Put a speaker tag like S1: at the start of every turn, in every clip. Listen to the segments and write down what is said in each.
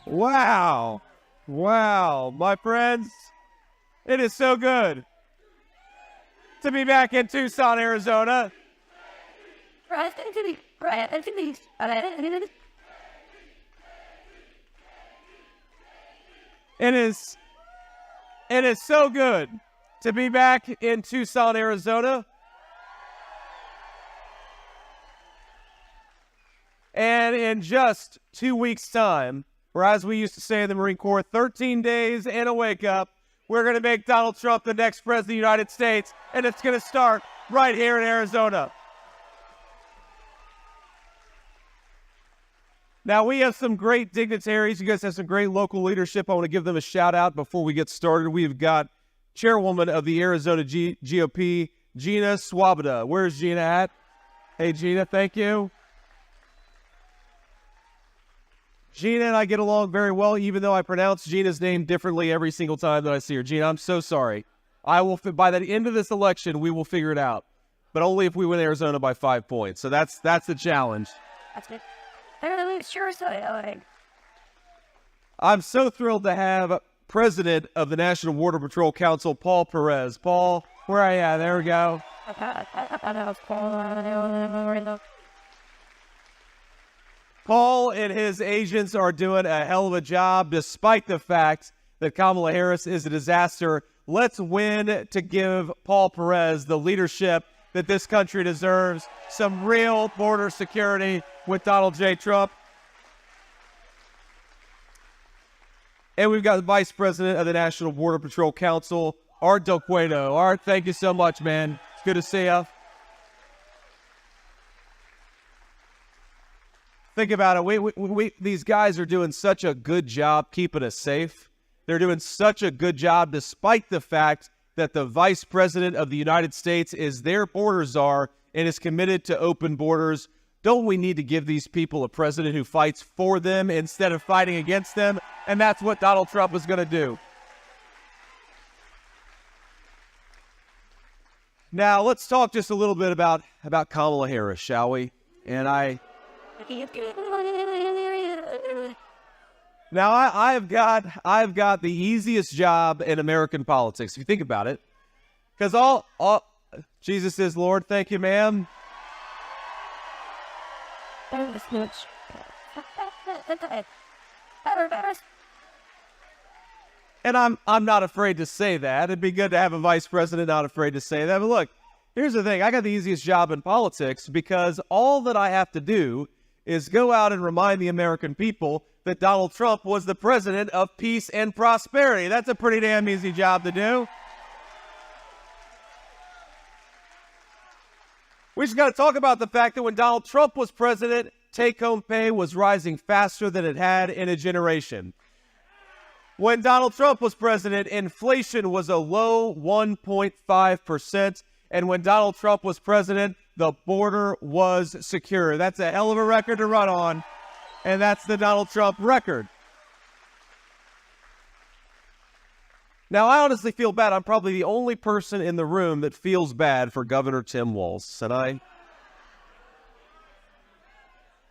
S1: Wow. Wow, my friends, it is so good to be back in Tucson, Arizona. It is so good to be back in Tucson, Arizona. And in just 2 weeks' time, or as we used to say in the Marine Corps, 13 days and a wake-up, we're going to make Donald Trump the next president of the United States, and it's going to start right here in Arizona. Now, we have some great dignitaries. You guys have some great local leadership. I want to give them a shout-out before we get started. We've got Chairwoman of the Arizona GOP, Gina Swoboda. Where's Gina at? Hey, Gina, thank you. Gina and I get along very well, even though I pronounce Gina's name differently every single time that I see her. Gina, I'm so sorry. By the end of this election, we will figure it out, but only if we win Arizona by 5 points. So that's the challenge.
S2: That's good. Sure.
S1: I'm so thrilled to have President of the National Border Patrol Council, Paul Perez. Paul, where are you at? There we go. Paul and his agents are doing a hell of a job, despite the fact that Kamala Harris is a disaster. Let's win to give Paul Perez the leadership that this country deserves. Some real border security with Donald J. Trump. And we've got the Vice President of the National Border Patrol Council, Art Del Cueto. Art, thank you so much, man. It's good to see you. Think about it. These guys are doing such a good job keeping us safe. They're doing such a good job despite the fact that the Vice President of the United States is their border czar and is committed to open borders. Don't we need to give these people a president who fights for them instead of fighting against them? And that's what Donald Trump is going to do. Now, let's talk just a little bit about Kamala Harris, shall we? And Now, I've got the easiest job in American politics, if you think about it. Because all Jesus is Lord, thank you, ma'am. And I'm not afraid to say that. It'd be good to have a vice president not afraid to say that. But look, here's the thing. I got the easiest job in politics because all that I have to do is go out and remind the American people that Donald Trump was the president of peace and prosperity. That's a pretty damn easy job to do. We just got to talk about the fact that when Donald Trump was president, take-home pay was rising faster than it had in a generation. When Donald Trump was president, inflation was a low 1.5%. And when Donald Trump was president, the border was secure. That's a hell of a record to run on. And that's the Donald Trump record. Now, I honestly feel bad. I'm probably the only person in the room that feels bad for Governor Tim Walz. And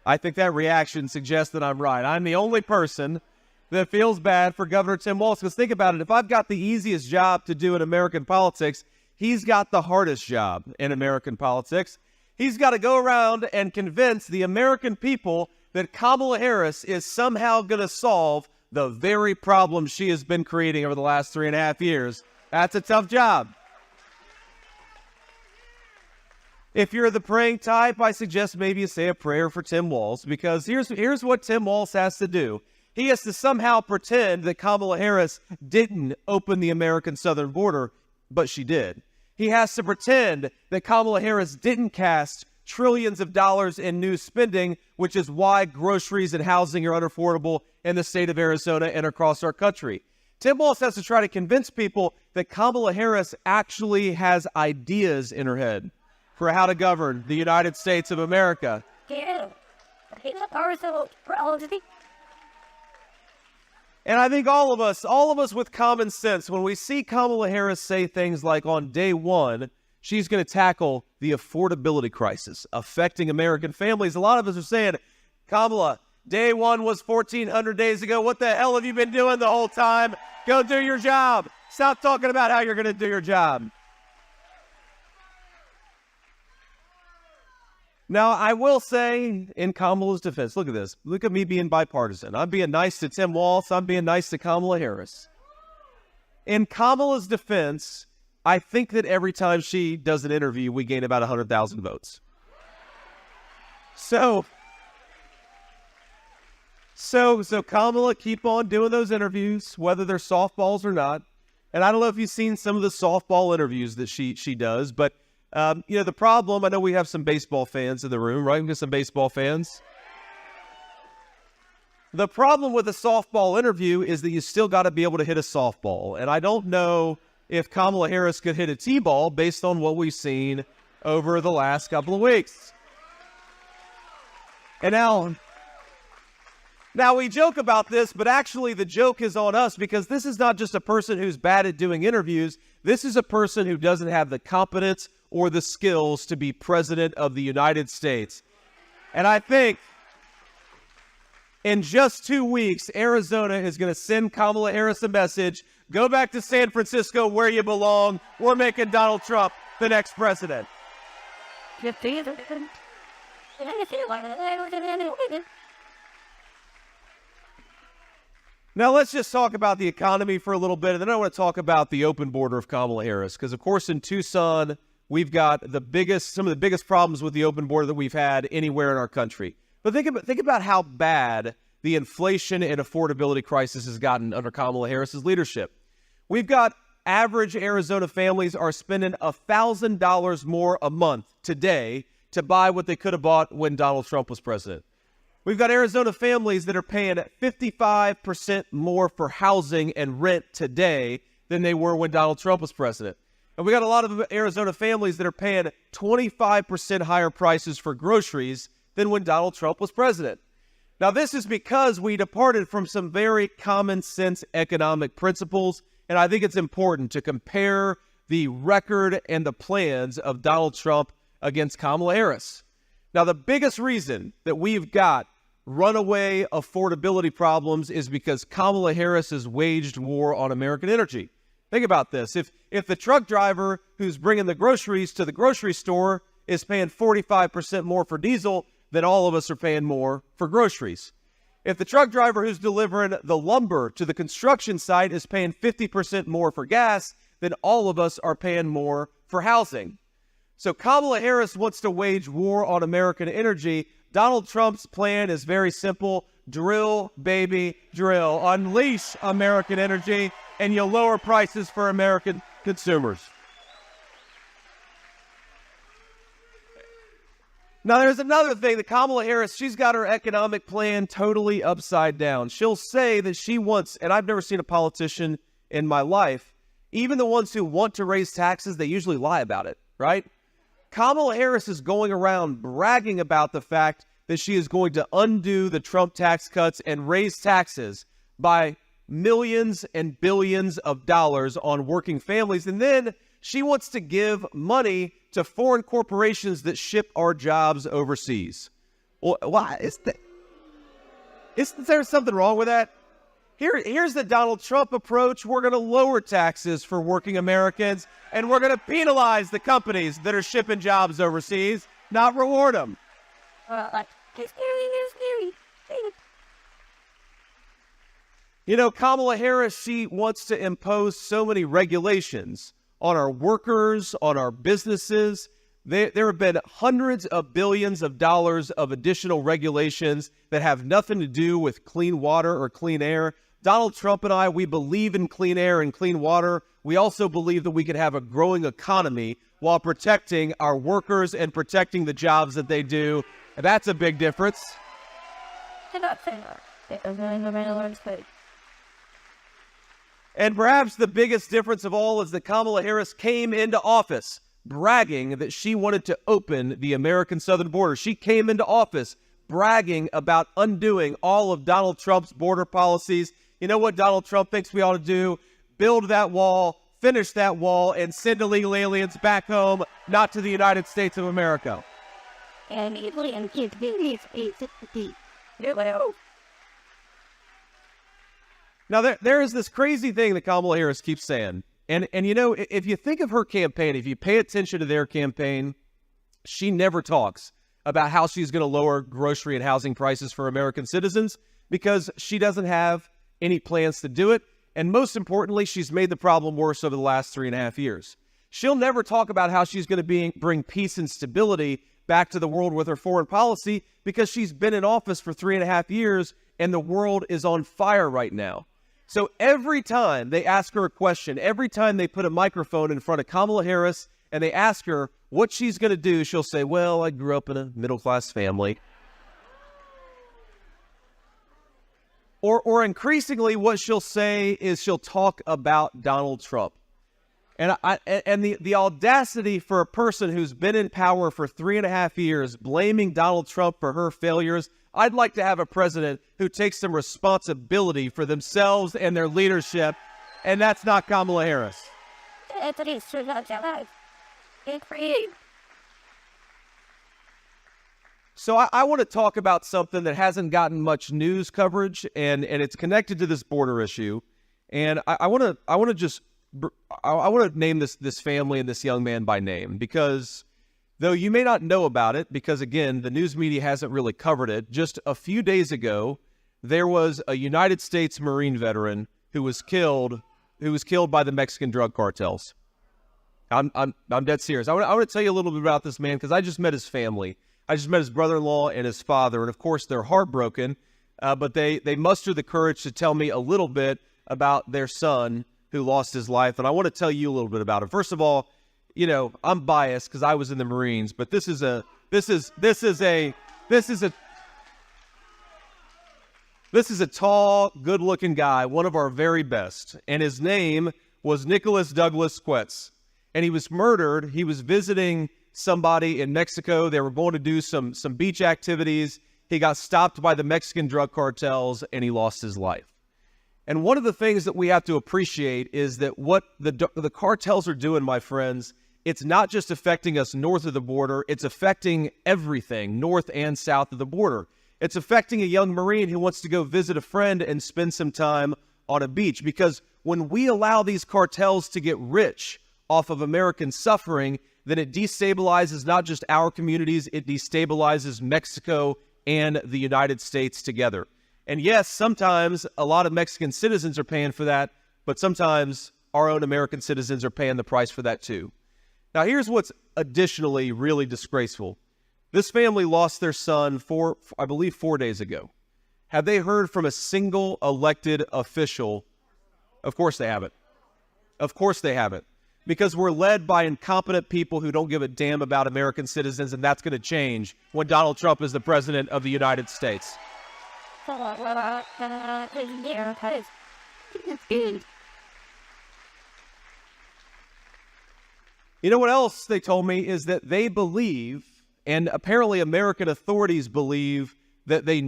S1: I think that reaction suggests that I'm right. I'm the only person that feels bad for Governor Tim Walz. Because think about it. If I've got the easiest job to do in American politics, he's got the hardest job in American politics. He's got to go around and convince the American people that Kamala Harris is somehow going to solve the very problem she has been creating over the last 3.5 years. That's a tough job. If you're the praying type, I suggest maybe you say a prayer for Tim Walz, because here's what Tim Walz has to do. He has to somehow pretend that Kamala Harris didn't open the American southern border, but she did. He has to pretend that Kamala Harris didn't cast trillions of dollars in new spending, which is why groceries and housing are unaffordable in the state of Arizona and across our country. Tim Walz has to try to convince people that Kamala Harris actually has ideas in her head for how to govern the United States of America. And I think all of us with common sense, when we see Kamala Harris say things like on day one, she's going to tackle the affordability crisis affecting American families. A lot of us are saying, Kamala, day one was 1,400 days ago. What the hell have you been doing the whole time? Go do your job. Stop talking about how you're going to do your job. Now, I will say, in Kamala's defense, look at this. Look at me being bipartisan. I'm being nice to Tim Walz. I'm being nice to Kamala Harris. In Kamala's defense, I think that every time she does an interview, we gain about 100,000 votes. So Kamala, keep on doing those interviews, whether they're softballs or not. And I don't know if you've seen some of the softball interviews that she does, but the problem, I know we have some baseball fans in the room, right? We have some baseball fans. The problem with a softball interview is that you still got to be able to hit a softball. And I don't know if Kamala Harris could hit a T-ball based on what we've seen over the last couple of weeks. And now we joke about this, but actually the joke is on us, because this is not just a person who's bad at doing interviews. This is a person who doesn't have the competence or the skills to be president of the United States. And I think in just 2 weeks, Arizona is going to send Kamala Harris a message. Go back to San Francisco where you belong. We're making Donald Trump the next president. Now, let's just talk about the economy for a little bit, and then I want to talk about the open border of Kamala Harris, because, of course, in Tucson, we've got some of the biggest problems with the open border that we've had anywhere in our country. But think about how bad the inflation and affordability crisis has gotten under Kamala Harris's leadership. We've got average Arizona families are spending $1,000 more a month today to buy what they could have bought when Donald Trump was president. We've got Arizona families that are paying 55% more for housing and rent today than they were when Donald Trump was president. And we got a lot of Arizona families that are paying 25% higher prices for groceries than when Donald Trump was president. Now, this is because we departed from some very common sense economic principles, and I think it's important to compare the record and the plans of Donald Trump against Kamala Harris. Now, the biggest reason that we've got runaway affordability problems is because Kamala Harris has waged war on American energy. Think about this. If the truck driver who's bringing the groceries to the grocery store is paying 45% more for diesel, then all of us are paying more for groceries. If the truck driver who's delivering the lumber to the construction site is paying 50% more for gas, then all of us are paying more for housing. So Kamala Harris wants to wage war on American energy. Donald Trump's plan is very simple. Drill, baby, drill. Unleash American energy, and you'll lower prices for American consumers. Now, there's another thing that Kamala Harris, she's got her economic plan totally upside down. She'll say that she wants, and I've never seen a politician in my life, even the ones who want to raise taxes, they usually lie about it, right? Kamala Harris is going around bragging about the fact that she is going to undo the Trump tax cuts and raise taxes by millions and billions of dollars on working families. And then she wants to give money to foreign corporations that ship our jobs overseas. Well, why isn't there something wrong with that? Here's the Donald Trump approach. We're going to lower taxes for working Americans, and we're going to penalize the companies that are shipping jobs overseas, not reward them. You know, Kamala Harris, she wants to impose so many regulations on our workers, on our businesses. There have been hundreds of billions of dollars of additional regulations that have nothing to do with clean water or clean air. Donald Trump and I, we believe in clean air and clean water. We also believe that we can have a growing economy while protecting our workers and protecting the jobs that they do. And that's a big difference. And perhaps the biggest difference of all is that Kamala Harris came into office bragging that she wanted to open the American southern border. She came into office bragging about undoing all of Donald Trump's border policies. You know what Donald Trump thinks we ought to do? Build that wall, finish that wall, and send illegal aliens back home, not to the United States of America. Now, there is this crazy thing that Kamala Harris keeps saying. And you know, if you think of her campaign, if you pay attention to their campaign, she never talks about how she's going to lower grocery and housing prices for American citizens because she doesn't have any plans to do it. And most importantly, she's made the problem worse over the last 3.5 years. She'll never talk about how she's going to bring peace and stability back to the world with her foreign policy because she's been in office for 3.5 years and the world is on fire right now. So every time they ask her a question, every time they put a microphone in front of Kamala Harris and they ask her what she's going to do, she'll say, well, I grew up in a middle-class family. Or increasingly what she'll say is she'll talk about Donald Trump. And the audacity for a person who's been in power for 3.5 years blaming Donald Trump for her failures, I'd like to have a president who takes some responsibility for themselves and their leadership, and that's not Kamala Harris. So I want to talk about something that hasn't gotten much news coverage, and it's connected to this border issue. And I want to name this family and this young man by name because though you may not know about it, because again, the news media hasn't really covered it, just a few days ago, there was a United States Marine veteran who was killed by the Mexican drug cartels. I'm dead serious. I want to tell you a little bit about this man because I just met his family. I just met his brother-in-law and his father, and of course they're heartbroken, but they mustered the courage to tell me a little bit about their son who lost his life, and I want to tell you a little bit about it. First of all, you know, I'm biased because I was in the Marines, but this is a tall, good-looking guy, one of our very best, and his name was Nicholas Douglas Quetz, and he was murdered. He was visiting somebody in Mexico. They were going to do some beach activities. He got stopped by the Mexican drug cartels, and he lost his life. And one of the things that we have to appreciate is that what the cartels are doing, my friends, it's not just affecting us north of the border, it's affecting everything north and south of the border. It's affecting a young Marine who wants to go visit a friend and spend some time on a beach. Because when we allow these cartels to get rich off of American suffering, then it destabilizes not just our communities, it destabilizes Mexico and the United States together. And yes, sometimes a lot of Mexican citizens are paying for that, but sometimes our own American citizens are paying the price for that too. Now, here's what's additionally really disgraceful. This family lost their son I believe 4 days ago. Have they heard from a single elected official? Of course they haven't. Of course they haven't. Because we're led by incompetent people who don't give a damn about American citizens, and that's going to change when Donald Trump is the president of the United States. You know what else they told me is that they believe, and apparently American authorities believe, that they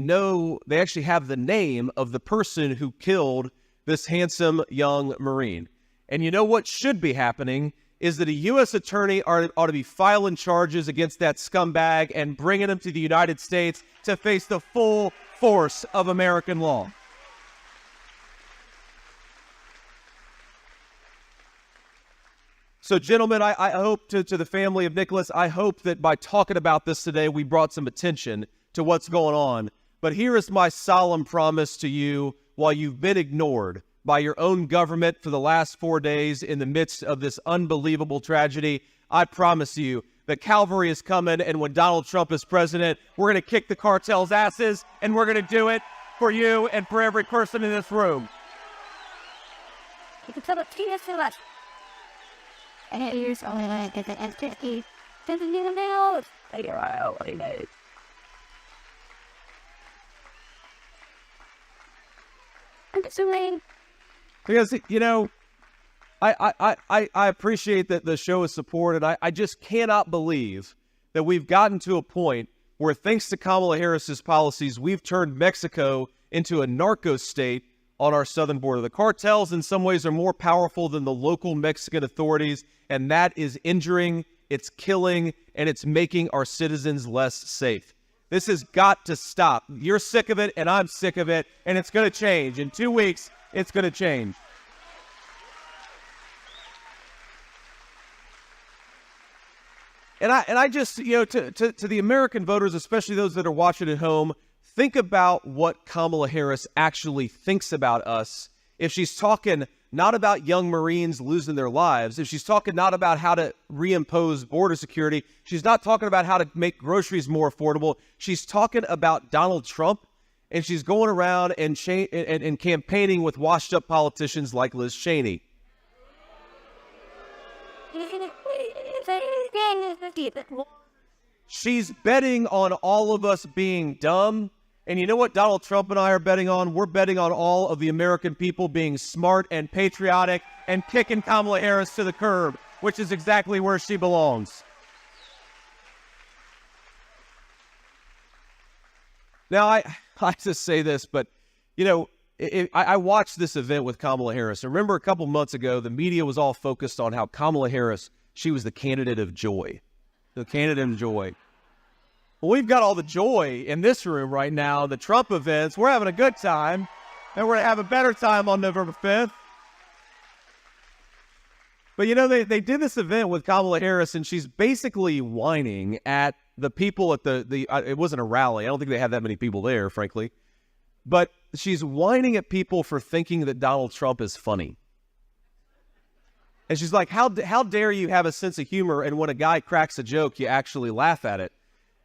S1: actually have the name of the person who killed this handsome young Marine. And you know what should be happening is that a U.S. attorney ought to be filing charges against that scumbag and bringing him to the United States to face the full force of American law. So, gentlemen, I hope to the family of Nicholas, I hope that by talking about this today, we brought some attention to what's going on. But here is my solemn promise to you while you've been ignored by your own government for the last 4 days in the midst of this unbelievable tragedy. I promise you that Calvary is coming, and when Donald Trump is president, we're going to kick the cartel's asses, and we're going to do it for you and for every person in this room.
S2: And here's only like at the FTE. Doesn't get them out. Like, wow, what do you know? I'm assuming.
S1: Because, you know, I appreciate that the show is support, and I just cannot believe that we've gotten to a point where, thanks to Kamala Harris's policies, we've turned Mexico into a narco state on our southern border. The cartels, in some ways, are more powerful than the local Mexican authorities, and that is injuring, it's killing, and it's making our citizens less safe. This has got to stop. You're sick of it, and I'm sick of it, and it's going to change. In 2 weeks, it's going to change. And I just, you know, to the American voters, especially those that are watching at home, think about what Kamala Harris actually thinks about us. If she's talking not about young Marines losing their lives, if she's talking not about how to reimpose border security, she's not talking about how to make groceries more affordable. She's talking about Donald Trump, and she's going around and campaigning with washed-up politicians like Liz Cheney. She's betting on all of us being dumb. And you know what Donald Trump and I are betting on? We're betting on all of the American people being smart and patriotic and kicking Kamala Harris to the curb, which is exactly where she belongs. Now, I just say this, but, you know, I watched this event with Kamala Harris. Remember, a couple months ago, the media was all focused on how Kamala Harris, she was the candidate of joy. The candidate of joy. Well, we've got all the joy in this room right now, the Trump events. We're having a good time, and we're going to have a better time on November 5th. But, you know, they did this event with Kamala Harris, and she's basically whining at the people at it wasn't a rally. I don't think they had that many people there, frankly. But she's whining at people for thinking that Donald Trump is funny. And she's like, how dare you have a sense of humor, and when a guy cracks a joke, you actually laugh at it.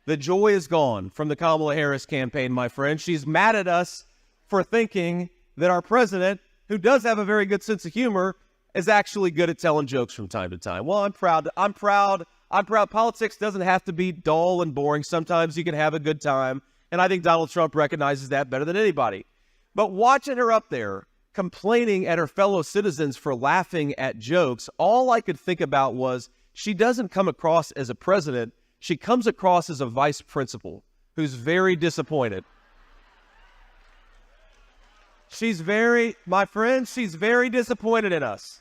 S1: The joy is gone from the Kamala Harris campaign, my friend. She's mad at us for thinking that our president, who does have a very good sense of humor, is actually good at telling jokes from time to time. Well, I'm proud. Politics doesn't have to be dull and boring. Sometimes you can have a good time. And I think Donald Trump recognizes that better than anybody. But watching her up there complaining at her fellow citizens for laughing at jokes, all I could think about was she doesn't come across as a president. She comes across as a vice principal who's very disappointed. She's very disappointed in us.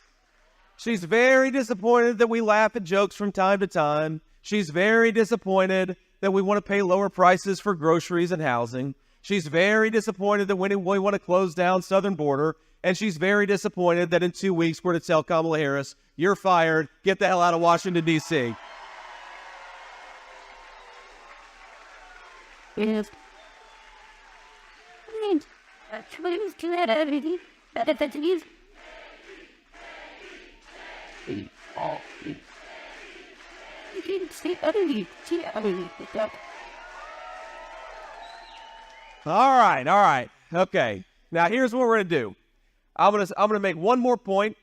S1: She's very disappointed that we laugh at jokes from time to time. She's very disappointed that we want to pay lower prices for groceries and housing. She's very disappointed that we want to close down southern border. And she's very disappointed that in 2 weeks we're to tell Kamala Harris, you're fired, get the hell out of Washington, D.C.
S2: Yes.
S1: All right. Okay. Now here's what we're going to do. I'm gonna make one more point,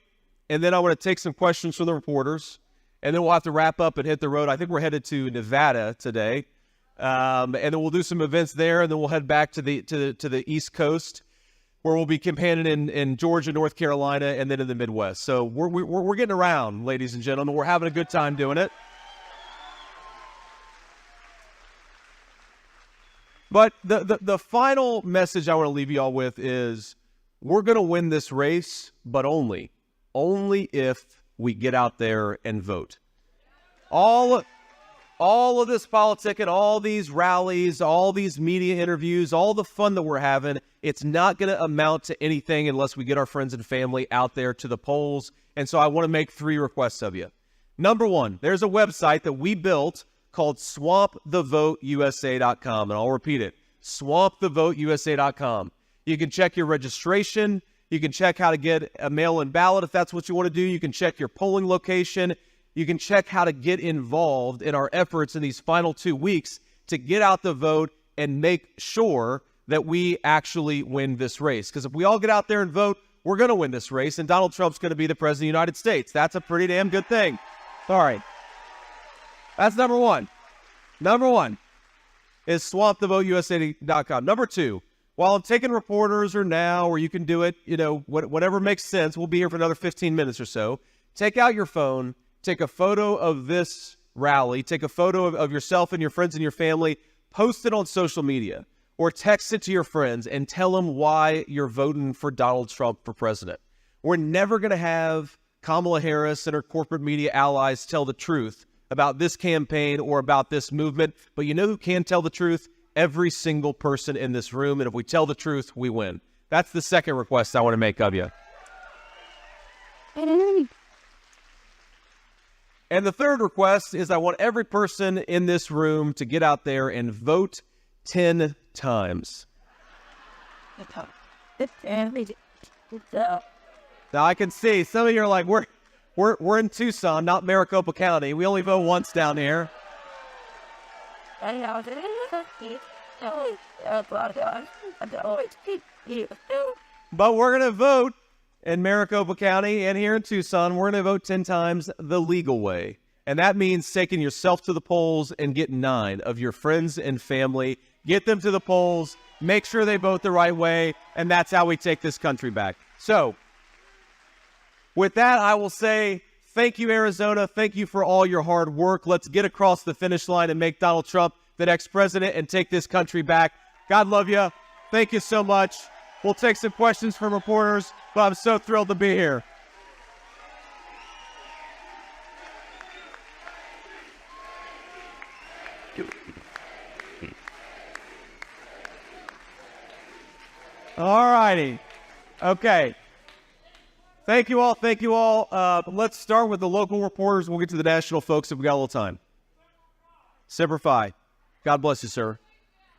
S1: and then I'm going to take some questions from the reporters, and then we'll have to wrap up and hit the road. I think we're headed to Nevada today, and then we'll do some events there, and then we'll head back to the East Coast, where we'll be campaigning in Georgia, North Carolina, and then in the Midwest. So we're getting around, ladies and gentlemen. We're having a good time doing it. But the final message I want to leave you all with is we're going to win this race, but only if we get out there and vote. All of this politicking, all these rallies, all these media interviews, all the fun that we're having, it's not going to amount to anything unless we get our friends and family out there to the polls. And so I want to make 3 requests of you. Number 1, there's a website that we built called swampthevoteusa.com, and I'll repeat it, swampthevoteusa.com. You can check your registration. You can check how to get a mail-in ballot if that's what you want to do. You can check your polling location. You can check how to get involved in our efforts in these final 2 weeks to get out the vote and make sure that we actually win this race. Because if we all get out there and vote, we're going to win this race, and Donald Trump's going to be the president of the United States. That's a pretty damn good thing. All right. That's number one. Number one is swampthevoteusa.com. Number two, while I'm taking reporters or now, or you can do it, whatever makes sense, we'll be here for another 15 minutes or so. Take out your phone, take a photo of this rally, take a photo of yourself and your friends and your family, post it on social media, or text it to your friends and tell them why you're voting for Donald Trump for president. We're never going to have Kamala Harris and her corporate media allies tell the truth about this campaign or about this movement. But you know who can tell the truth? Every single person in this room. And if we tell the truth, we win. That's the second request I want to make of you. And the third request is I want every person in this room to get out there and vote 10 times. Now I can see some of you are like, we're in Tucson, not Maricopa County. We only vote once down here. But we're going to vote in Maricopa County and here in Tucson. We're going to vote 10 times the legal way. And that means taking yourself to the polls and get 9 of your friends and family. Get them to the polls. Make sure they vote the right way. And that's how we take this country back. So, with that, I will say thank you, Arizona. Thank you for all your hard work. Let's get across the finish line and make Donald Trump the next president and take this country back. God love you. Thank you so much. We'll take some questions from reporters, but I'm so thrilled to be here. All righty. Okay. Thank you all. Thank you all. Let's start with the local reporters. We'll get to the national folks if we got a little time. Semper Fi. God bless you, sir.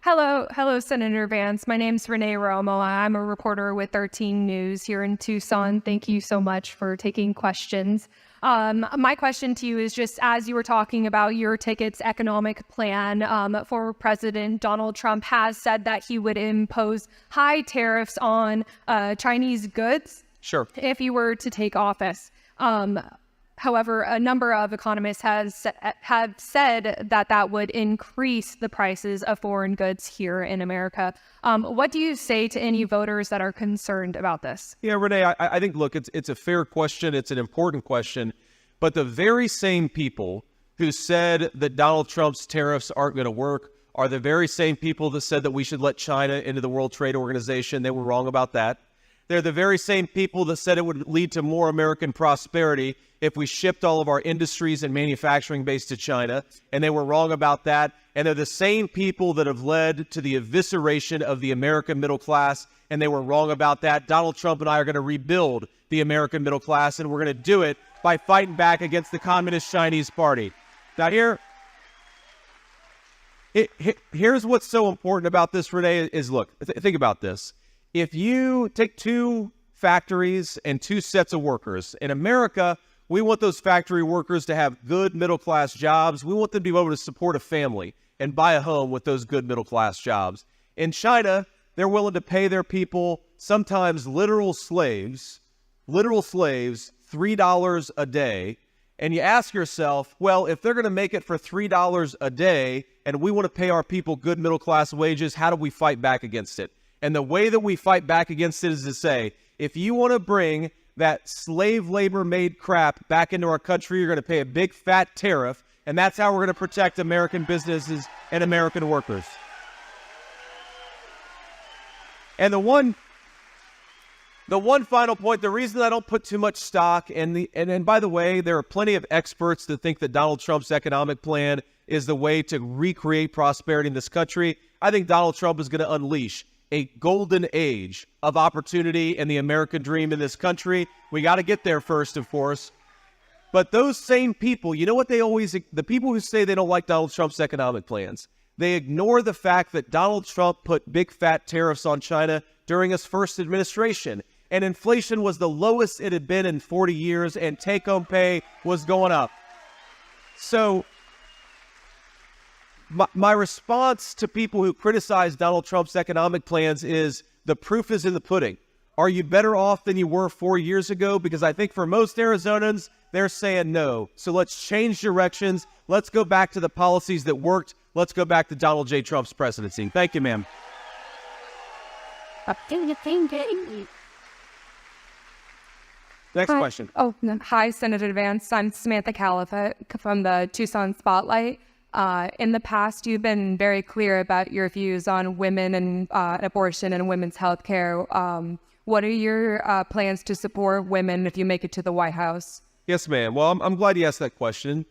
S3: Hello, Senator Vance. My name's Renee Romo. I'm a reporter with 13 News here in Tucson. Thank you so much for taking questions. My question to you is just as you were talking about your ticket's economic plan, former President Donald Trump has said that he would impose high tariffs on Chinese goods.
S1: Sure.
S3: If he were to take office. However, a number of economists have said that would increase the prices of foreign goods here in America. What do you say to any voters that are concerned about this?
S1: Yeah, Renee, I think, look, it's a fair question. It's an important question. But the very same people who said that Donald Trump's tariffs aren't going to work are the very same people that said that we should let China into the World Trade Organization. They were wrong about that. They're the very same people that said it would lead to more American prosperity if we shipped all of our industries and manufacturing base to China, and they were wrong about that. And they're the same people that have led to the evisceration of the American middle class, and they were wrong about that. Donald Trump and I are going to rebuild the American middle class, and we're going to do it by fighting back against the Communist Chinese Party. Now here's what's so important about this, Renee, is look, think about this. If you take 2 factories and 2 sets of workers, in America, we want those factory workers to have good middle-class jobs. We want them to be able to support a family and buy a home with those good middle-class jobs. In China, they're willing to pay their people, sometimes literal slaves, $3 a day. And you ask yourself, well, if they're going to make it for $3 a day and we want to pay our people good middle-class wages, how do we fight back against it? And the way that we fight back against it is to say, if you want to bring that slave labor-made crap back into our country, you're going to pay a big fat tariff, and that's how we're going to protect American businesses and American workers. And the one final point, the reason I don't put too much stock, and by the way, there are plenty of experts that think that Donald Trump's economic plan is the way to recreate prosperity in this country. I think Donald Trump is going to unleash a golden age of opportunity and the American dream in this country. We got to get there first, of course. But those same people, you know what the people who say they don't like Donald Trump's economic plans, they ignore the fact that Donald Trump put big fat tariffs on China during his first administration. And inflation was the lowest it had been in 40 years, and take-home pay was going up. So my response to people who criticize Donald Trump's economic plans is the proof is in the pudding. Are you better off than you were 4 years ago? Because I think for most Arizonans, they're saying no. So let's change directions. Let's go back to the policies that worked. Let's go back to Donald J. Trump's presidency. Thank you, ma'am. Next question.
S3: Hi, Senator Vance. I'm Samantha Caliphate from the Tucson Spotlight. In the past, you've been very clear about your views on women and abortion and women's health care. What are your plans to support women if you make it to the White House?
S1: Yes, ma'am. Well, I'm glad you asked that question.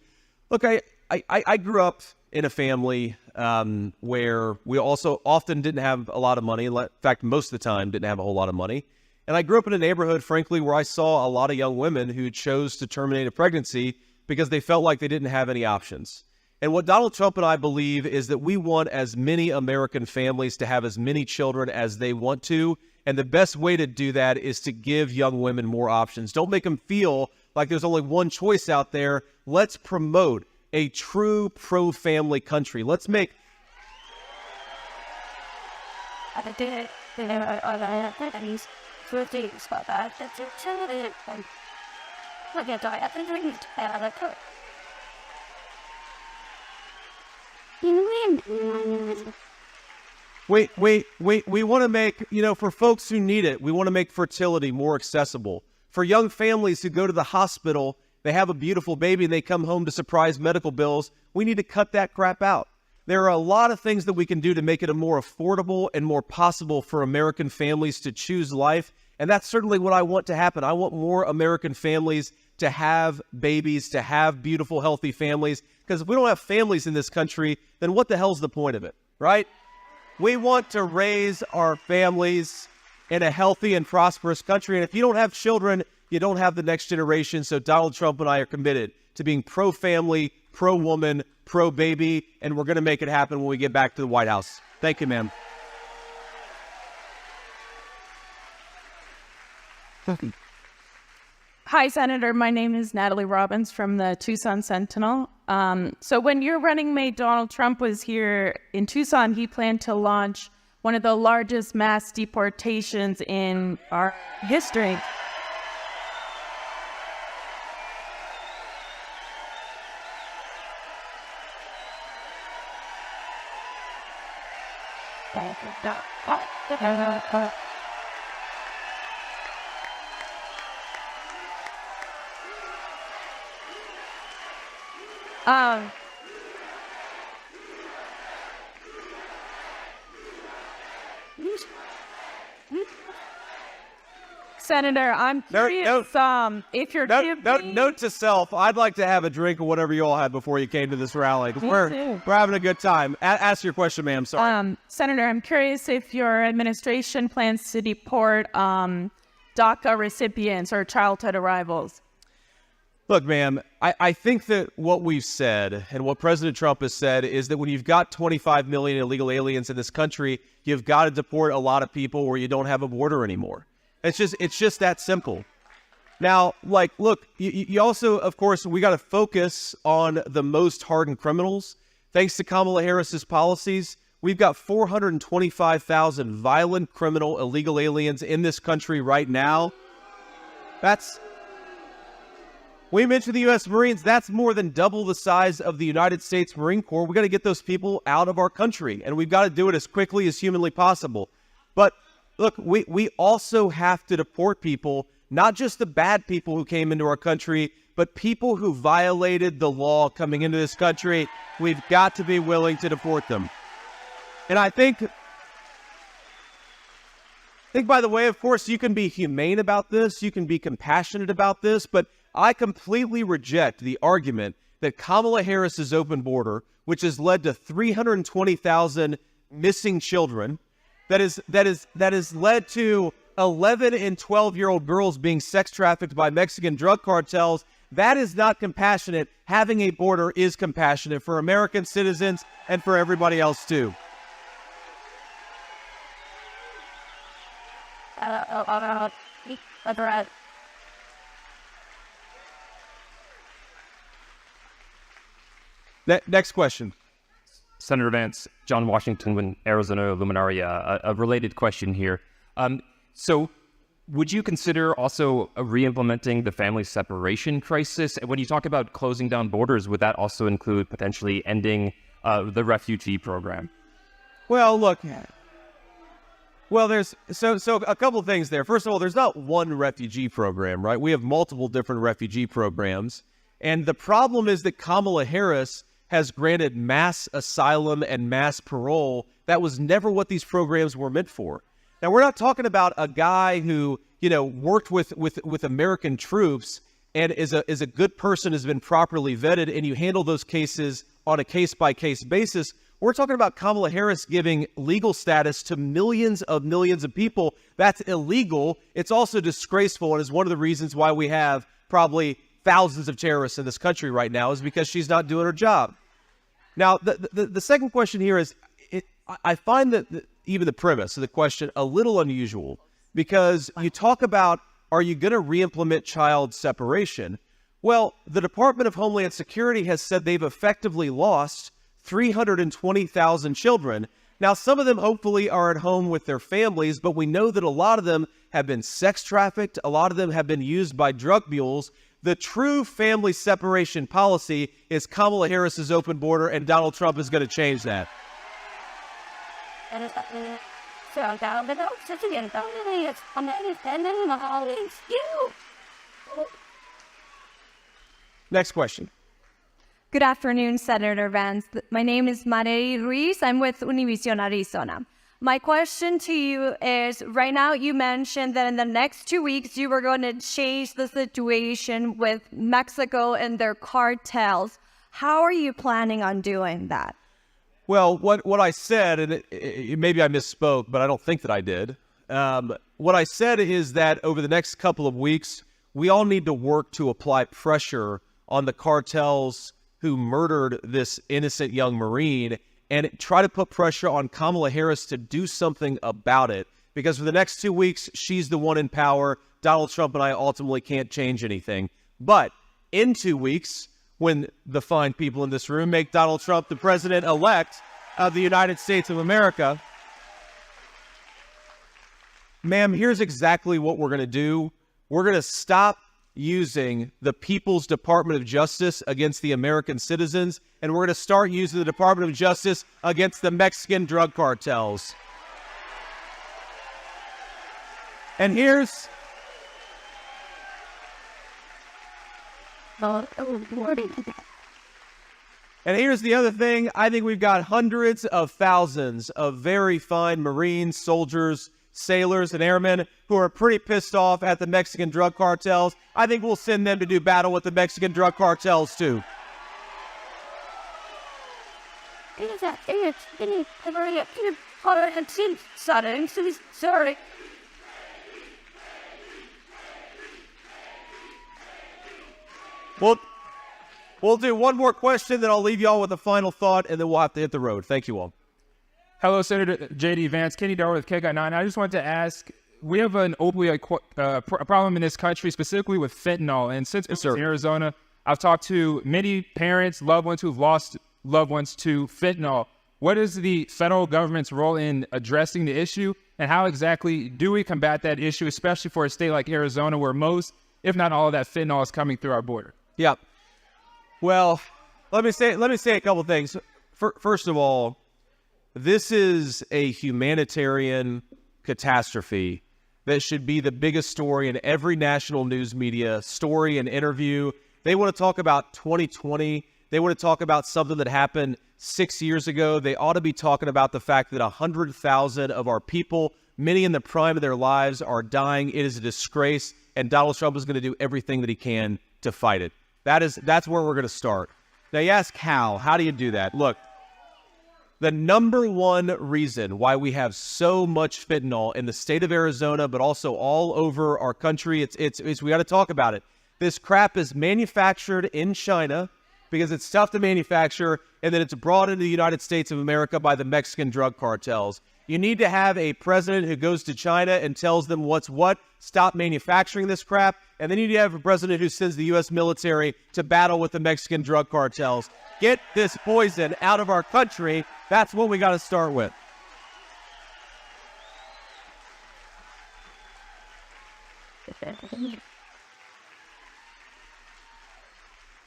S1: Look, I grew up in a family where we also often didn't have a lot of money. In fact, most of the time didn't have a whole lot of money. And I grew up in a neighborhood, frankly, where I saw a lot of young women who chose to terminate a pregnancy because they felt like they didn't have any options. And what Donald Trump and I believe is that we want as many American families to have as many children as they want to. And the best way to do that is to give young women more options. Don't make them feel like there's only one choice out there. Let's promote a true pro-family country. Let's make... Wait. We want to make, for folks who need it, we want to make fertility more accessible. For young families who go to the hospital, they have a beautiful baby and they come home to surprise medical bills, we need to cut that crap out. There are a lot of things that we can do to make it a more affordable and more possible for American families to choose life. And that's certainly what I want to happen. I want more American families to have babies, to have beautiful, healthy families. Because if we don't have families in this country, then what the hell's the point of it, right? We want to raise our families in a healthy and prosperous country. And if you don't have children, you don't have the next generation. So Donald Trump and I are committed to being pro-family, pro-woman, pro-baby, and we're going to make it happen when we get back to the White House. Thank you, ma'am.
S4: Hi, Senator. My name is Natalie Robbins from the Tucson Sentinel. So when your running mate Donald Trump was here in Tucson, he planned to launch one of the largest mass deportations in our history. Senator, I'm curious if you're
S1: note to self, I'd like to have a drink of whatever you all had before you came to this rally. We're having a good time. Ask your question, ma'am. Sorry.
S4: Senator, I'm curious if your administration plans to deport DACA recipients or childhood arrivals.
S1: Look, ma'am, I think that what we've said and what President Trump has said is that when you've got 25 million illegal aliens in this country, you've got to deport a lot of people where you don't have a border anymore. It's just that simple. Now, look, you also, of course, we got to focus on the most hardened criminals. Thanks to Kamala Harris's policies, we've got 425,000 violent criminal illegal aliens in this country right now. We mentioned the U.S. Marines. That's more than double the size of the United States Marine Corps. We got to get those people out of our country, and we've got to do it as quickly as humanly possible. But look, we also have to deport people, not just the bad people who came into our country, but people who violated the law coming into this country. We've got to be willing to deport them. And I think, by the way, of course, you can be humane about this. You can be compassionate about this. But I completely reject the argument that Kamala Harris's open border, which has led to 320,000 missing children, that has led to 11 and 12-year-old girls being sex trafficked by Mexican drug cartels. That is not compassionate. Having a border is compassionate for American citizens and for everybody else too. Next question.
S5: Senator Vance, John Washington, Arizona Luminaria. A related question here. So would you consider also re-implementing the family separation crisis? When you talk about closing down borders, would that also include potentially ending the refugee program?
S1: Well, look. Well, there's so a couple of things there. First of all, there's not one refugee program, right? We have multiple different refugee programs. And the problem is that Kamala Harris has granted mass asylum and mass parole. That was never what these programs were meant for. Now, we're not talking about a guy who, worked with American troops and is a good person, has been properly vetted, and you handle those cases on a case-by-case basis. We're talking about Kamala Harris giving legal status to millions of people. That's illegal. It's also disgraceful, and is one of the reasons why we have probably thousands of terrorists in this country right now, is because she's not doing her job. Now, the second question here is, I find that even the premise of the question a little unusual, because you talk about, are you going to re-implement child separation? Well, the Department of Homeland Security has said they've effectively lost 320,000 children. Now, some of them hopefully are at home with their families, but we know that a lot of them have been sex trafficked. A lot of them have been used by drug mules. The true family separation policy is Kamala Harris's open border, and Donald Trump is going to change that. Next question.
S6: Good afternoon, Senator Vance. My name is Marey Ruiz. I'm with Univision Arizona. My question to you is, right now you mentioned that in the next 2 weeks you were going to change the situation with Mexico and their cartels. How are you planning on doing that?
S1: Well, what I said, and maybe I misspoke, but I don't think that I did. What I said is that over the next couple of weeks, we all need to work to apply pressure on the cartels who murdered this innocent young Marine, and try to put pressure on Kamala Harris to do something about it. Because for the next 2 weeks, she's the one in power. Donald Trump and I ultimately can't change anything. But in 2 weeks, when the fine people in this room make Donald Trump the president-elect of the United States of America, ma'am, here's exactly what we're going to do. We're going to stop using the People's Department of Justice against the American citizens, and we're going to start using the Department of Justice against the Mexican drug cartels. And here's the other thing. I think we've got hundreds of thousands of very fine Marines, soldiers, sailors, and airmen who are pretty pissed off at the Mexican drug cartels. I think we'll send them to do battle with the Mexican drug cartels too.
S2: Sorry.
S1: We'll do one more question, then I'll leave y'all with a final thought, and then we'll have to hit the road. Thank you all.
S7: Hello, Senator J.D. Vance. Kenny Darwin with KGUT 9. I just wanted to ask, we have an opioid problem in this country, specifically with fentanyl. And since it's in Arizona, I've talked to many parents, loved ones who've lost loved ones to fentanyl. What is the federal government's role in addressing the issue? And how exactly do we combat that issue, especially for a state like Arizona, where most, if not all of that fentanyl is coming through our border?
S1: Yeah. Well, let me say a couple things. First of all, this is a humanitarian catastrophe that should be the biggest story in every national news media story and interview. They want to talk about 2020. They want to talk about something that happened 6 years ago. They ought to be talking about the fact that 100,000 of our people, many in the prime of their lives, are dying. It is a disgrace, and Donald Trump is going to do everything that he can to fight it. That's where we're going to start. Now, you ask how. How do you do that? Look, the number one reason why we have so much fentanyl in the state of Arizona, but also all over our country, it's we got to talk about it. This crap is manufactured in China because it's tough to manufacture, and then it's brought into the United States of America by the Mexican drug cartels. You need to have a president who goes to China and tells them what's what, stop manufacturing this crap, and then you need to have a president who sends the U.S. military to battle with the Mexican drug cartels. Get this poison out of our country. That's what we got to start with.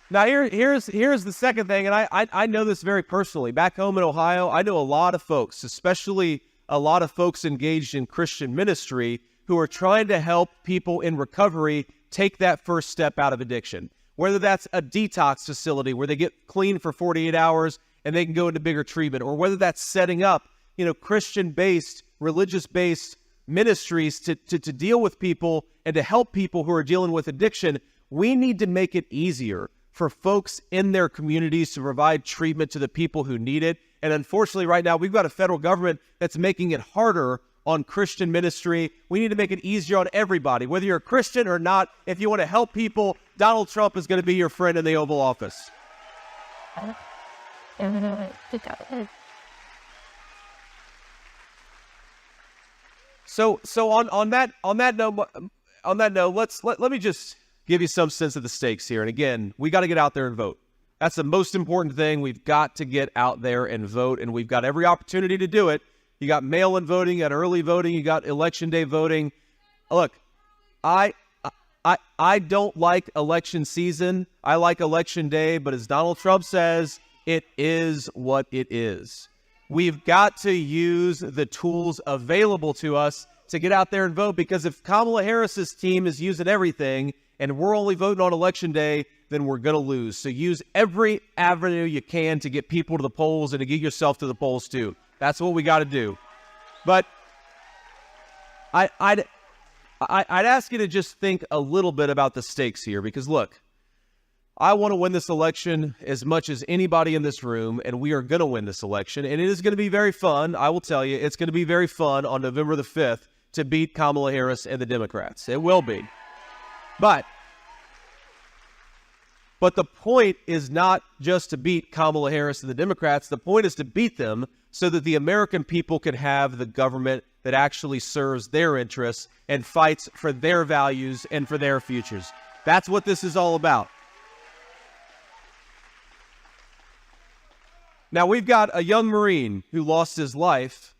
S1: Now, here's the second thing, and I know this very personally. Back home in Ohio, I know a lot of folks, especially a lot of folks engaged in Christian ministry, who are trying to help people in recovery take that first step out of addiction. Whether that's a detox facility where they get clean for 48 hours and they can go into bigger treatment, or whether that's setting up, Christian-based, religious-based ministries to deal with people and to help people who are dealing with addiction. We need to make it easier for folks in their communities to provide treatment to the people who need it. And unfortunately, right now, we've got a federal government that's making it harder on Christian ministry. We need to make it easier on everybody, whether you're a Christian or not. If you want to help people, Donald Trump is going to be your friend in the Oval Office. So on that note, let me just give you some sense of the stakes here. And again, we got to get out there and vote. That's the most important thing. We've got to get out there and vote, and we've got every opportunity to do it. You got mail-in voting, you got early voting, you got election day voting. Look, I don't like election season. I like election day, but as Donald Trump says, it is what it is. We've got to use the tools available to us to get out there and vote, because if Kamala Harris's team is using everything and we're only voting on election day, then we're going to lose. So use every avenue you can to get people to the polls and to get yourself to the polls too. That's what we got to do. But I'd ask you to just think a little bit about the stakes here, because look, I want to win this election as much as anybody in this room, and we are going to win this election, and it is going to be very fun. I will tell you, it's going to be very fun on November the 5th to beat Kamala Harris and the Democrats. It will be. But the point is not just to beat Kamala Harris and the Democrats. The point is to beat them so that the American people can have the government that actually serves their interests and fights for their values and for their futures. That's what this is all about. Now, we've got a young Marine who lost his life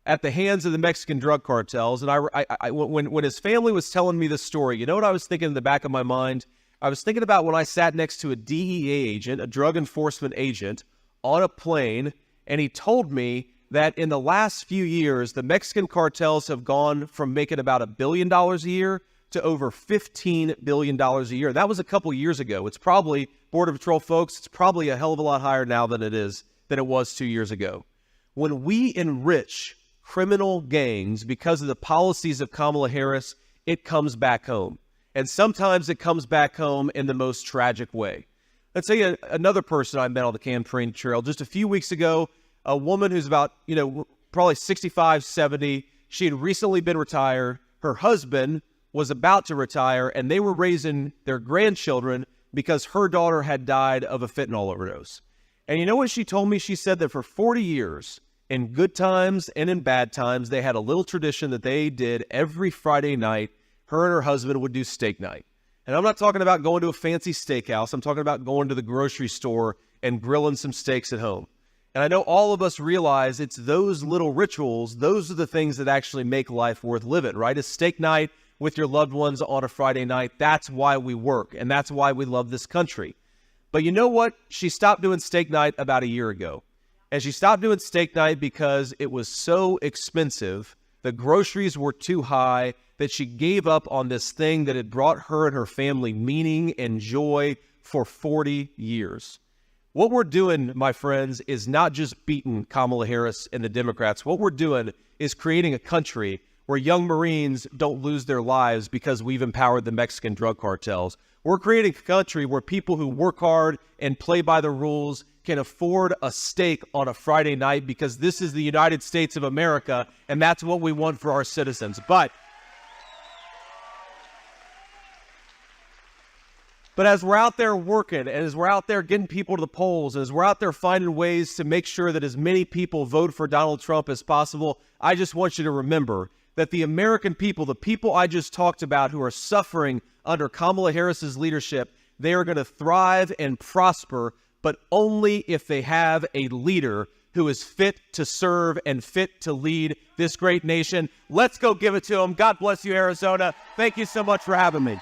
S1: at the hands of the Mexican drug cartels. And when his family was telling me this story, you know what I was thinking in the back of my mind? I was thinking about when I sat next to a DEA agent, a drug enforcement agent, on a plane, and he told me that in the last few years, the Mexican cartels have gone from making about $1 billion a year to over $15 billion a year. That was a couple years ago. It's probably, Border Patrol folks, it's probably a hell of a lot higher now than it was 2 years ago. When we enrich criminal gangs because of the policies of Kamala Harris, it comes back home. And sometimes it comes back home in the most tragic way. Let's say another person I met on the campaign trail just a few weeks ago, a woman who's about, probably 65, 70. She had recently been retired. Her husband was about to retire, and they were raising their grandchildren because her daughter had died of a fentanyl overdose. And you know what she told me? She said that for 40 years, in good times and in bad times, they had a little tradition that they did every Friday night. Her and her husband would do steak night. And I'm not talking about going to a fancy steakhouse. I'm talking about going to the grocery store and grilling some steaks at home. And I know all of us realize it's those little rituals, those are the things that actually make life worth living, right? A steak night with your loved ones on a Friday night, that's why we work, and that's why we love this country. But you know what? She stopped doing steak night about a year ago. And she stopped doing steak night because it was so expensive, the groceries were too high, that she gave up on this thing that had brought her and her family meaning and joy for 40 years. What we're doing, my friends, is not just beating Kamala Harris and the Democrats. What we're doing is creating a country where young Marines don't lose their lives because we've empowered the Mexican drug cartels. We're creating a country where people who work hard and play by the rules can afford a steak on a Friday night because this is the United States of America, and that's what we want for our citizens. But as we're out there working, and as we're out there getting people to the polls, and as we're out there finding ways to make sure that as many people vote for Donald Trump as possible, I just want you to remember that the American people, the people I just talked about who are suffering under Kamala Harris's leadership, they are going to thrive and prosper, but only if they have a leader who is fit to serve and fit to lead this great nation. Let's go give it to him. God bless you, Arizona. Thank you so much for having me.